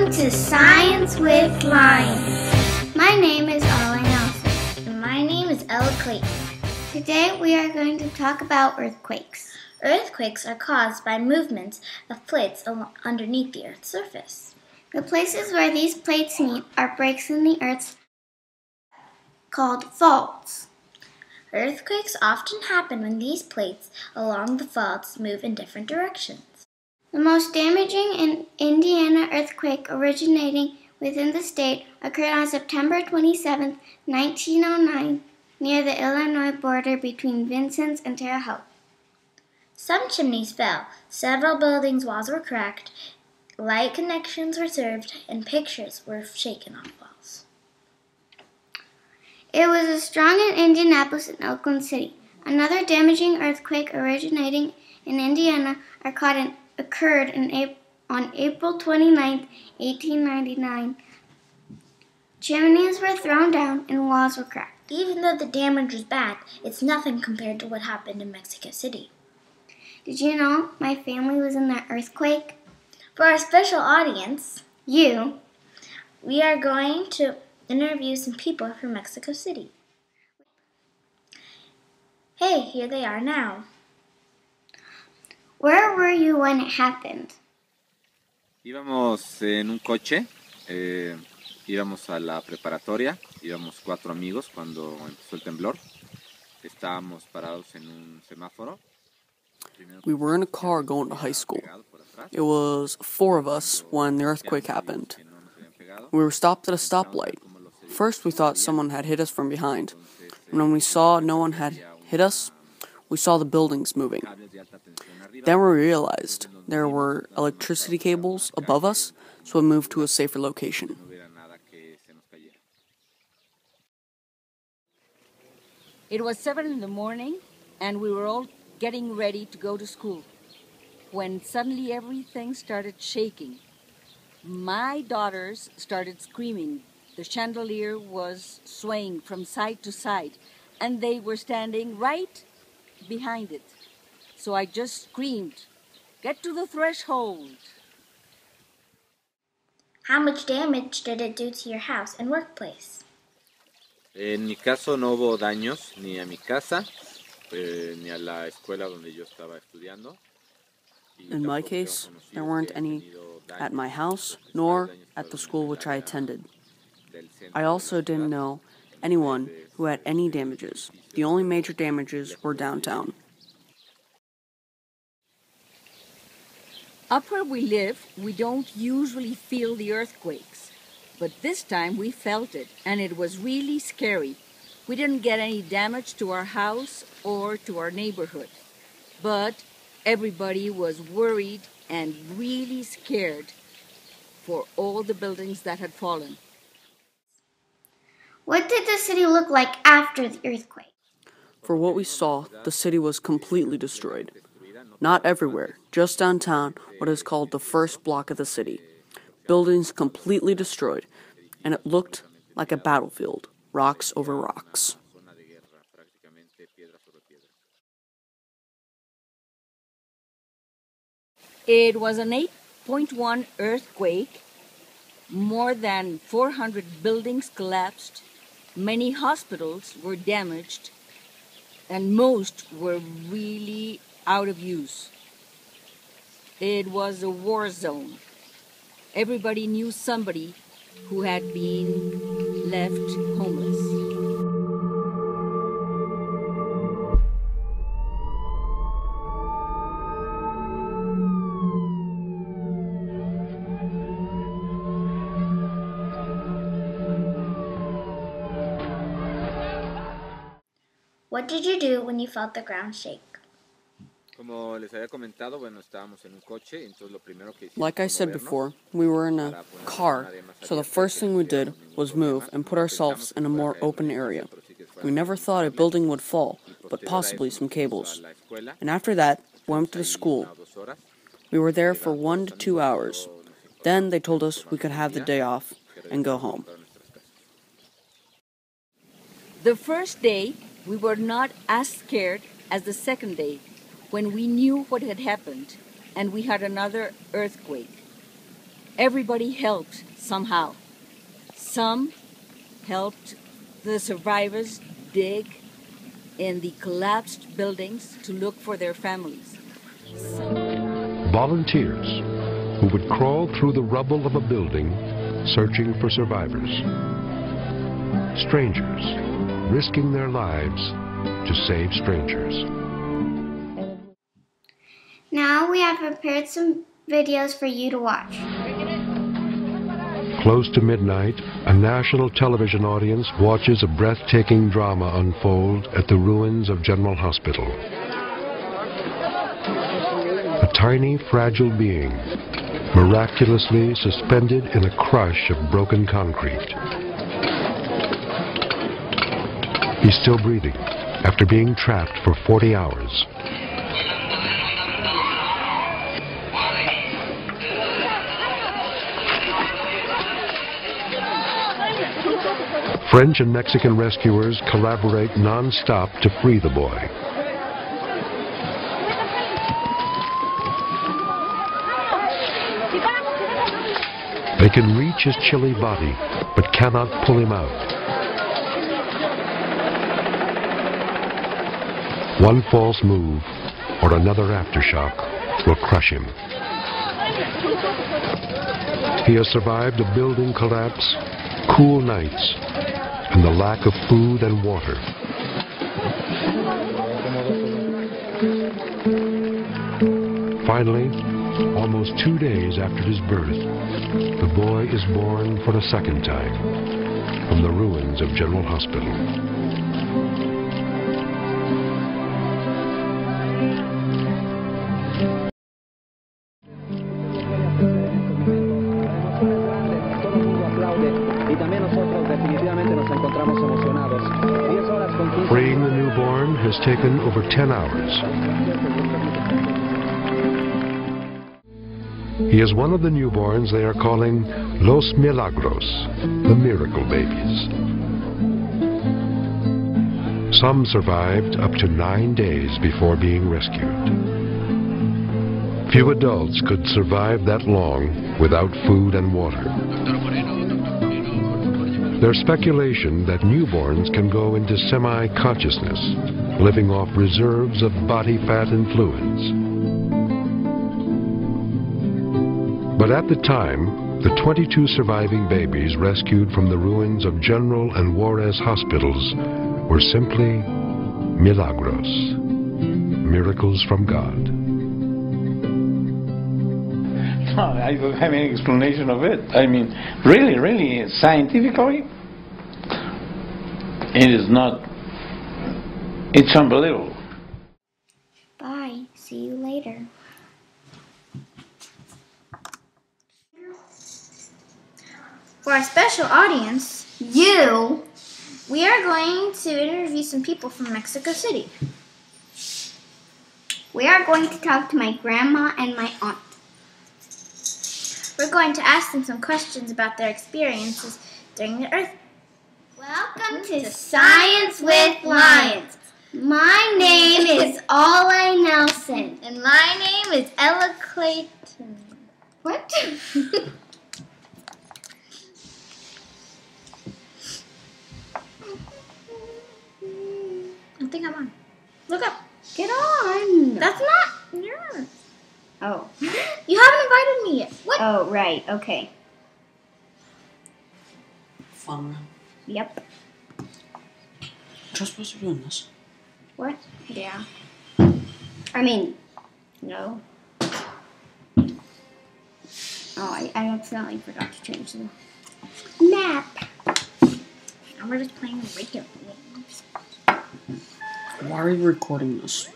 Welcome to Science with Lion. My name is Arlen Nelson. And my name is Ella Clayton. Today we are going to talk about earthquakes. Earthquakes are caused by movements of plates underneath the Earth's surface. The places where these plates meet are breaks in the Earth called faults. Earthquakes often happen when these plates along the faults move in different directions. The most damaging Indiana earthquake originating within the state occurred on September 27, 1909, near the Illinois border between Vincennes and Terre Haute. Some chimneys fell, several buildings' walls were cracked, light connections were severed, and pictures were shaken off walls. It was as strong in Indianapolis and Oakland City. Another damaging earthquake originating in Indiana occurred on April 29, 1899. Chimneys were thrown down and walls were cracked. Even though the damage was bad, it's nothing compared to what happened in Mexico City. Did you know my family was in that earthquake? For our special audience, you, we are going to interview some people from Mexico City. Hey, here they are now. Where were you when it happened? Íbamos en un coche, íbamos a la preparatoria, íbamos 4 amigos cuando empezó el temblor. Estábamos parados en un semáforo. We were in a car going to high school. It was 4 of us when the earthquake happened. We were stopped at a stoplight. First we thought someone had hit us from behind. And when we saw no one had hit us, we saw the buildings moving. Then we realized there were electricity cables above us, so we moved to a safer location. It was 7 in the morning, and we were all getting ready to go to school, when suddenly everything started shaking. My daughters started screaming. The chandelier was swaying from side to side, and they were standing right behind it. So I just screamed, "Get to the threshold!" How much damage did it do to your house and workplace? En mi caso no hubo daños ni a mi casa, ni a la escuela donde yo estaba estudiando. In my case, there weren't any at my house, nor at the school which I attended. I also didn't know anyone who had any damages. The only major damages were downtown. Up where we live, we don't usually feel the earthquakes, but this time we felt it, and it was really scary. We didn't get any damage to our house or to our neighborhood, but everybody was worried and really scared for all the buildings that had fallen. What did the city look like after the earthquake? For what we saw, the city was completely destroyed. Not everywhere, just downtown, what is called the first block of the city. Buildings completely destroyed, and it looked like a battlefield, rocks over rocks. It was an 8.1 earthquake. More than 400 buildings collapsed. Many hospitals were damaged, and most were really out of use. It was a war zone. Everybody knew somebody who had been left homeless. What did you do when you felt the ground shake? Like I said before, we were in a car, so the first thing we did was move and put ourselves in a more open area. We never thought a building would fall, but possibly some cables. And after that, we went to the school. We were there for 1 to 2 hours. Then they told us we could have the day off and go home. The first day, we were not as scared as the second day, when we knew what had happened and we had another earthquake. everybody helped somehow. Some helped the survivors dig in the collapsed buildings to look for their families. Volunteers who would crawl through the rubble of a building searching for survivors. Strangers risking their lives to save strangers. Now we have prepared some videos for you to watch. Close to midnight, a national television audience watches a breathtaking drama unfold at the ruins of General Hospital. A tiny, fragile being, miraculously suspended in a crush of broken concrete. He's still breathing after being trapped for 40 hours. French and Mexican rescuers collaborate non-stop to free the boy. They can reach his chilly body, but cannot pull him out. One false move or another aftershock will crush him. He has survived a building collapse, cool nights, and the lack of food and water. Finally, almost 2 days after his birth, the boy is born for a second time from the ruins of General Hospital. Freeing the newborn has taken over 10 hours. He is one of the newborns they are calling Los Milagros, the miracle babies. Some survived up to 9 days before being rescued. Few adults could survive that long without food and water. There's speculation that newborns can go into semi-consciousness, living off reserves of body fat and fluids. But at the time, the 22 surviving babies rescued from the ruins of General and Juarez hospitals were simply milagros, miracles from God. I don't have any explanation of it. I mean, really, scientifically, it is not, it's unbelievable. Bye. See you later. For our special audience, You. we are going to interview some people from Mexico City. We are going to talk to my grandma and my aunt. We're going to ask them some questions about their experiences during the earth. Welcome to Science with Lions. My name is Ola Nelson. And my name is Ella Clayton. What? I think I'm on. Look up. Get on. That's not yours. Oh. You haven't invited me yet. What? Oh, right. Okay. Fun. Yep. You're supposed to be doing this. What? Yeah. I mean, no. Oh, I accidentally forgot to change the map. Now we're just playing the radio games. Why are you recording this?